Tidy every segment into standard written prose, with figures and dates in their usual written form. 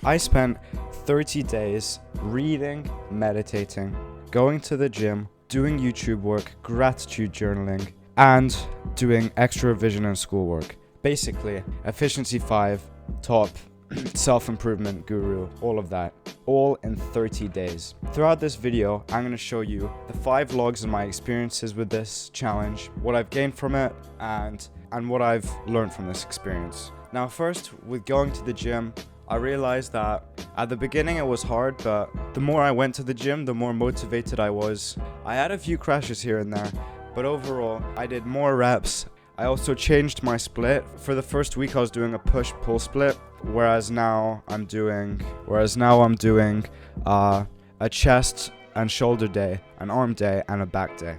I spent 30 days reading, meditating, going to the gym, doing YouTube work, gratitude journaling, and doing extra revision and schoolwork. Basically, efficiency 5, top, self-improvement guru, all of that, all in 30 days. Throughout this video, I'm going to show you the 5 logs of my experiences with this challenge, what I've gained from it, and what I've learned from this experience. Now, first, with going to the gym, I realized that at the beginning it was hard, but the more I went to the gym, the more motivated I was. I had a few crashes here and there, but overall, I did more reps. I also changed my split. For the first week, I was doing a push-pull split, whereas now I'm doing a chest and shoulder day, an arm day, and a back day.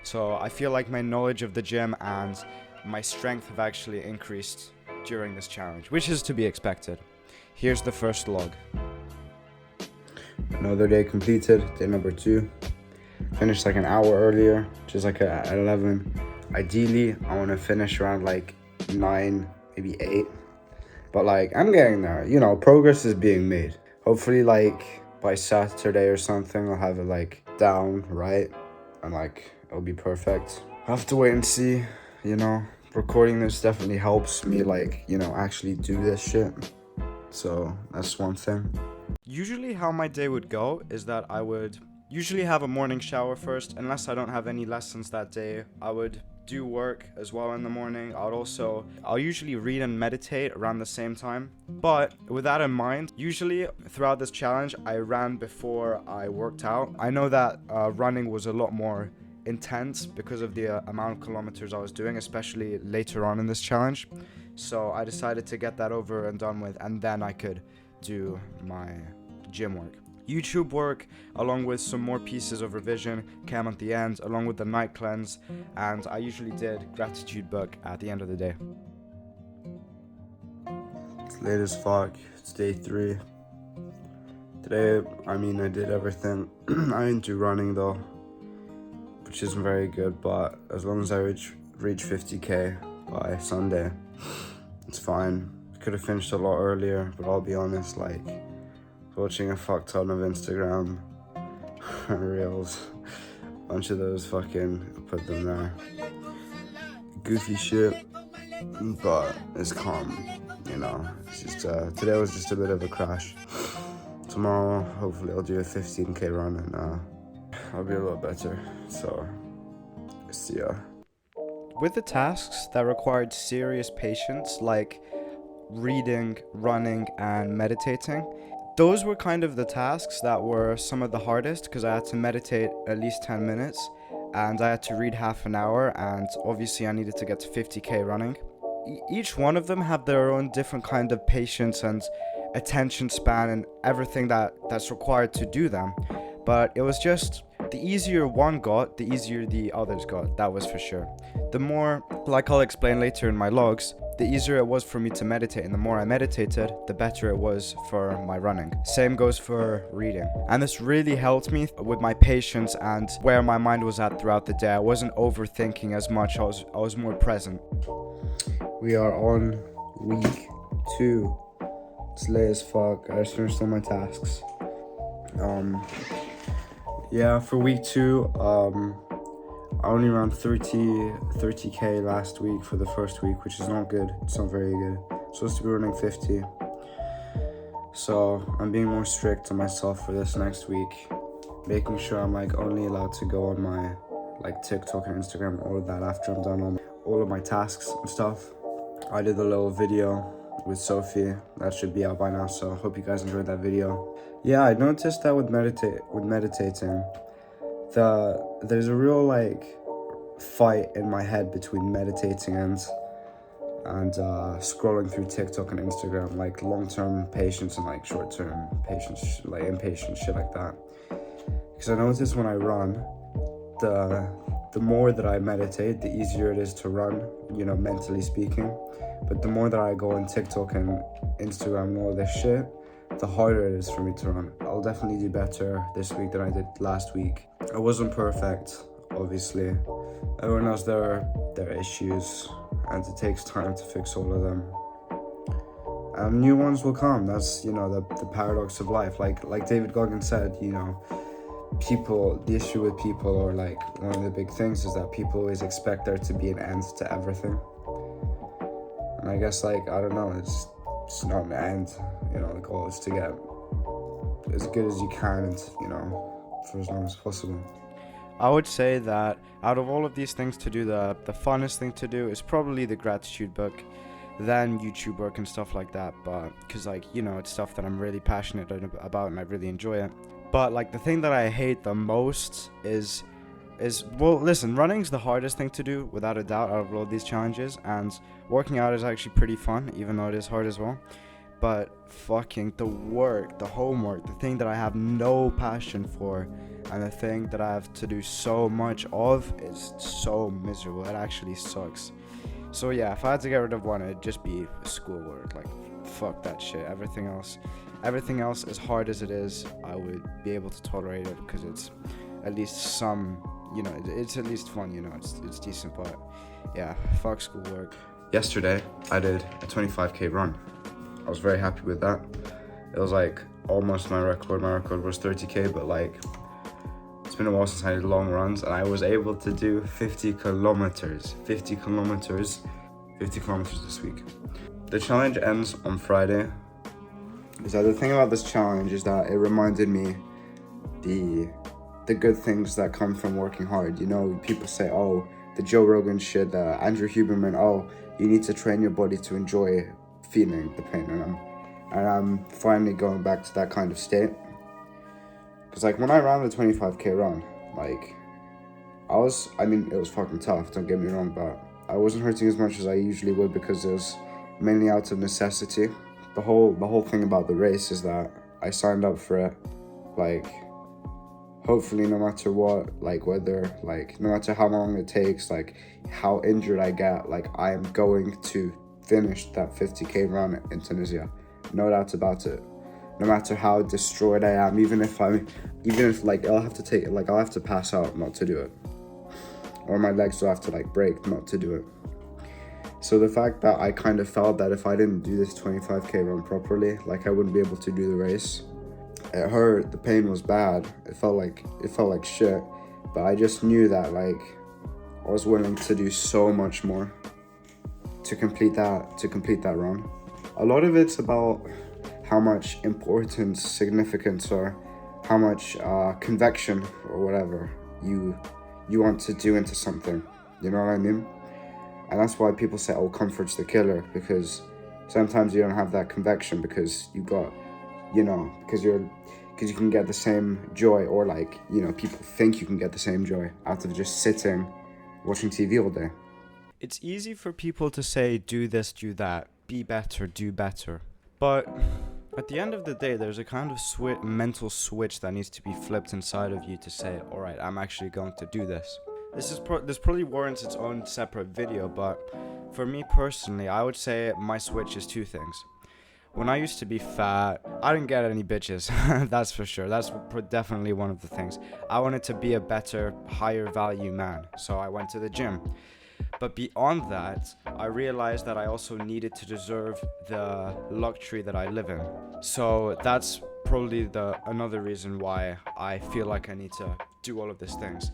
So I feel like my knowledge of the gym and my strength have actually increased during this challenge, which is to be expected. Here's the first log. Another day completed, day number 2. Finished like an hour earlier, which is like at 11. Ideally, I want to finish around like 9, maybe 8. But like, I'm getting there. You know, progress is being made. Hopefully like by Saturday or something, I'll have it like down, right? And like, it'll be perfect. I'll have to wait and see, you know. Recording this definitely helps me like, you know, actually do this shit. So that's one thing. Usually how my day would go is that I would usually have a morning shower first. Unless I don't have any lessons that day, I would do work as well in the morning. I'll usually read and meditate around the same time. But with that in mind, usually throughout this challenge, I ran before I worked out. I know that running was a lot more intense because of the amount of kilometers I was doing, especially later on in this challenge. So I decided to get that over and done with, and then I could do my gym work. YouTube work, along with some more pieces of revision, came at the end, along with the night cleanse, and I usually did gratitude book at the end of the day. It's late as fuck. It's day 3. Today, I did everything. I didn't do running though, which isn't very good, but as long as I reach 50k by Sunday, it's fine. Could have finished a lot earlier, but I'll be honest, like, watching a fuck ton of Instagram reels, bunch of those fucking, put them there, goofy shit, but it's calm, you know. It's just, today was just a bit of a crash. Tomorrow, hopefully I'll do a 15k run and I'll be a lot better, so, see ya. With the tasks that required serious patience, like reading, running, and meditating, those were kind of the tasks that were some of the hardest, because I had to meditate at least 10 minutes and I had to read half an hour, and obviously I needed to get to 50k running. Each one of them have their own different kind of patience and attention span and everything that's required to do them, but it was just the easier one got, the easier the others got, that was for sure. The more, like I'll explain later in my logs, the easier it was for me to meditate, and the more I meditated, the better it was for my running. Same goes for reading. And this really helped me with my patience and where my mind was at throughout the day. I wasn't overthinking as much, I was more present. We are on week 2. It's late as fuck. I just finished all my tasks. Yeah, for week 2, I only ran 30k last week for the first week, which is not good. It's not very good. I'm supposed to be running 50. So I'm being more strict on myself for this next week, making sure I'm like only allowed to go on my like TikTok and Instagram, all of that after I'm done on all of my tasks and stuff. I did a little video with Sophie that should be out by now, so hope you guys enjoyed that video. Yeah, I noticed that with meditating, there's a real like fight in my head between meditating and scrolling through TikTok and Instagram, like long-term patience and like short-term patience, like impatience, shit like that. Because I notice when I run, the more that I meditate, the easier it is to run, you know, mentally speaking. But the more that I go on TikTok and Instagram and all this shit, the harder it is for me to run. I'll definitely do better this week than I did last week. I wasn't perfect, obviously. Everyone has their issues, and it takes time to fix all of them. New ones will come. That's, the paradox of life. Like David Goggins said, the issue with people, or like one of the big things, is that people always expect there to be an end to everything. And I guess, I don't know, it's not an end. The goal is to get as good as you can, and, for as long as possible. I would say that out of all of these things to do, the funnest thing to do is probably the gratitude book, then YouTube work and stuff like that. But because it's stuff that I'm really passionate about and I really enjoy it. But the thing that I hate the most is well, listen, running's the hardest thing to do without a doubt out of all these challenges, and working out is actually pretty fun, even though it is hard as well. But fucking the work, the homework, the thing that I have no passion for, and the thing that I have to do so much of is so miserable. It actually sucks. So yeah, if I had to get rid of one, it'd just be schoolwork. Fuck that shit. Everything else, as hard as it is, I would be able to tolerate it because it's at least it's at least fun. It's decent. But yeah, fuck schoolwork. Yesterday, I did a 25k run. I was very happy with that. It was almost my record. My record was 30k, but it's been a while since I did long runs, and I was able to do 50 kilometers this week. The challenge ends on Friday. The thing about this challenge is that it reminded me the good things that come from working hard. People say, oh, the Joe Rogan shit, the Andrew Huberman, oh, you need to train your body to enjoy feeling the pain, and I'm finally going back to that kind of state. Because when I ran the 25k run, it was fucking tough, don't get me wrong, but I wasn't hurting as much as I usually would because it was mainly out of necessity. The whole thing about the race is that I signed up for it, hopefully no matter what, whether, no matter how long it takes, how injured I get, I am going to finish that 50k run in Tunisia, no doubt about it. No matter how destroyed I am, even if I'll have to pass out not to do it, or my legs will have to break not to do it. So the fact that I kind of felt that if I didn't do this 25k run properly, I wouldn't be able to do the race. It hurt, the pain was bad, it felt like shit, but I just knew that I was willing to do so much more to complete that run. A lot of it's about how much importance, significance, or how much conviction or whatever you want to do into something. You know what I mean? And that's why people say, oh, comfort's the killer, because sometimes you don't have that conviction because you got, because you can get the same joy, or people think you can get the same joy out of just sitting watching TV all day. It's easy for people to say, do this, do that, be better, do better. But at the end of the day, there's a kind of mental switch that needs to be flipped inside of you to say, all right, I'm actually going to do this. This probably warrants its own separate video, but for me personally, I would say my switch is two things. When I used to be fat, I didn't get any bitches, that's for sure. That's definitely one of the things. I wanted to be a better, higher value man, so I went to the gym. But beyond that, I realized that I also needed to deserve the luxury that I live in. So that's probably another reason why I feel like I need to do all of these things.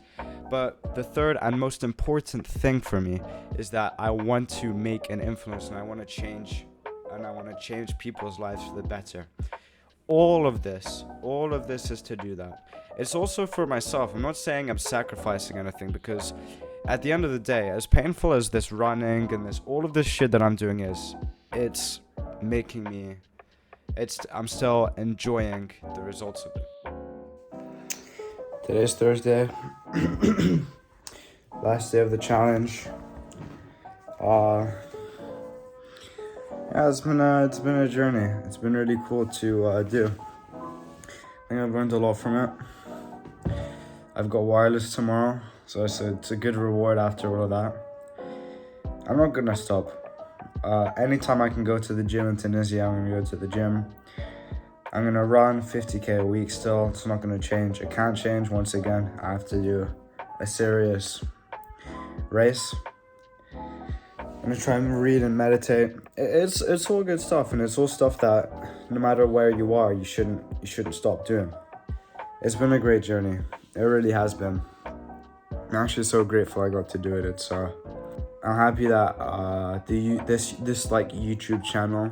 But the third and most important thing for me is that I want to make an influence, and I want to change people's lives for the better. All of this is to do that. It's also for myself. I'm not saying I'm sacrificing anything, because at the end of the day, as painful as this running and all of this shit that I'm doing is, it's making me, I'm still enjoying the results of it. Today's Thursday, last day of the challenge. Yeah, it's been a journey. It's been really cool to do. I think I've learned a lot from it. I've got wireless tomorrow, so it's a good reward after all of that. I'm not gonna stop. Anytime I can go to the gym in Tunisia, I'm gonna go to the gym. I'm gonna run 50k a week still. It's not gonna change. It can't change. Once again, I have to do a serious race. gonna try and read and meditate. It's all good stuff, and it's all stuff that no matter where you are, you shouldn't stop doing. It's been a great journey. It really has been. I'm actually so grateful I got to do it. I'm happy that this like YouTube channel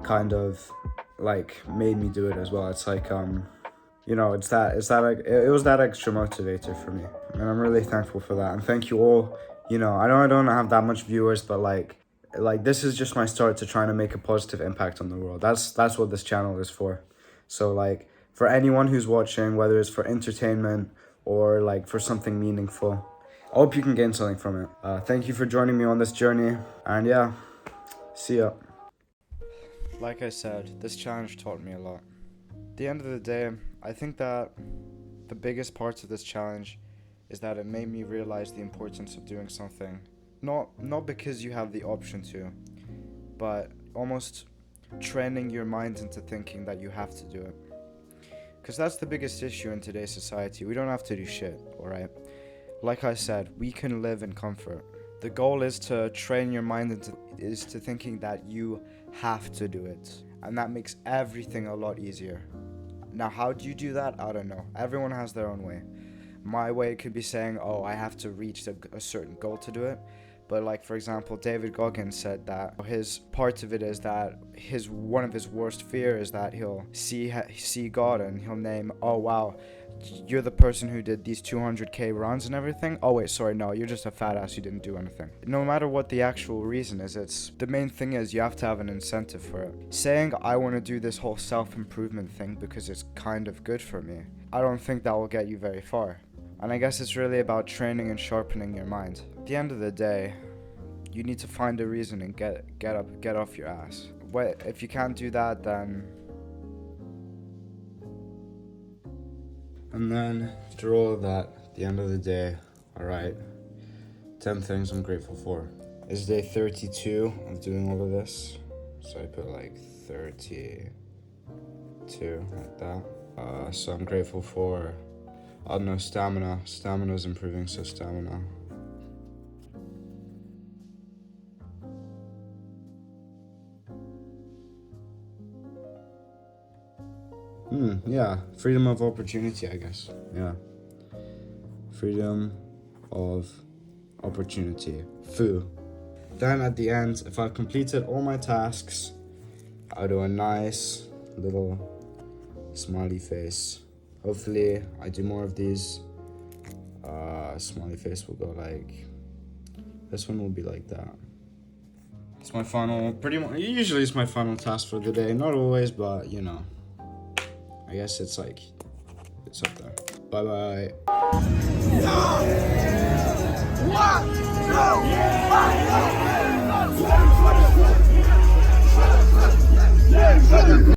kind of like made me do it as well. It's like you know, it was that extra motivator for me, and I'm really thankful for that. And thank you all. You know, I know I don't have that much viewers, but like this is just my start to trying to make a positive impact on the world. That's what this channel is for. So like for anyone who's watching, whether it's for entertainment or like for something meaningful, I hope you can gain something from it. Thank you for joining me on this journey, and yeah, see ya. Like I said, this challenge taught me a lot. At the end of the day, I think that the biggest parts of this challenge is that it made me realize the importance of doing something. Not because you have the option to, but almost training your mind into thinking that you have to do it. Because that's the biggest issue in today's society. We don't have to do shit, alright? Like I said, we can live in comfort. The goal is to train your mind into thinking that you have to do it. And that makes everything a lot easier. Now, how do you do that? I don't know. Everyone has their own way. My way could be saying, oh, I have to reach a certain goal to do it. But like, for example, Ben-Gacem said that his part of it is that one of his worst fears is that he'll see God and he'll name, oh wow, you're the person who did these 200k runs and everything. Oh wait, sorry, no, you're just a fat ass, you didn't do anything. No matter what the actual reason is, the main thing is you have to have an incentive for it. Saying I want to do this whole self-improvement thing because it's kind of good for me, I don't think that will get you very far. And I guess it's really about training and sharpening your mind. At the end of the day, you need to find a reason and get off your ass. If you can't do that, then... And then, after all of that, at the end of the day, alright, 10 things I'm grateful for. It's day 32 of doing all of this. So I put like 32, like that. So I'm grateful for, I don't know, stamina. Stamina's improving, so stamina. Yeah, freedom of opportunity, I guess. Yeah. Freedom of opportunity. Foo. Then at the end, if I've completed all my tasks, I'll do a nice little smiley face. Hopefully, I do more of these. Smiley face will go like... This one will be like that. It's my final, usually it's my final task for the day. Not always, but you know. I guess it's like, it's up there. Bye-bye. 1, 2, 3.